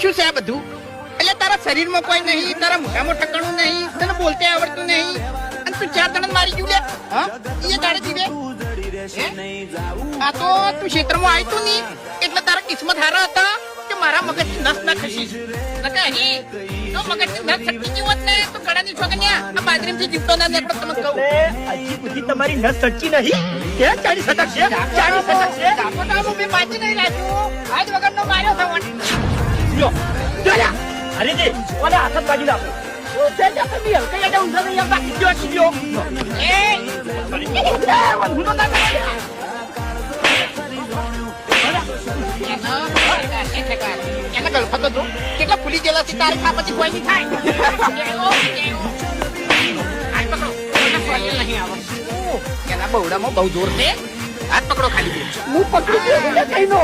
શું છે આ બધું? એટલે તારા શરીરમાં કોઈ નહીં, તારા મોઢામાં ઠકાણું નહીં, તને બોલતે આવડતું નહીં, અને તું 4 જણા મારી ગયું લે. હા એ દાડે જીવે. આ તો તું ક્ષેત્રમાં આવી તું નહીં એટલે તારા કિસ્મત હારા હતા કે મારા મગજ નસ ના ખસી. નકા અહીં તો મગજ નસ છટકી ગઈ હોત ને તો ગળાની છોકન્યા આ બાજરીમાંથી જીવતો ના નીકળો. તમે કહું હજી સુધી તમારી નસ સચ્ચી નહીં કે 40 સટક છે 40 સટક છે. ડાબો મેં બાજી નહીં રાખ્યું. આજ વગરનો માર્યો થવાનો. લ્યો જોયા હરીજી ઓને હાથ જ બાજી નાખો. ઓ તે જતો બી હલકા યાદ ઊંધા નહીં આવતા કીધો કીધો એ હું તો ના એને ગળફતો તો કેટલા ફૂલી ગયેલા છે તારી ખા પછી કોઈ નહીં થાય. હાથ પકડો નહીં આવે એના બહુડામાં બહુ જોર છે. હાથ પકડો ખાલી હું પકડી ગયો કઈનો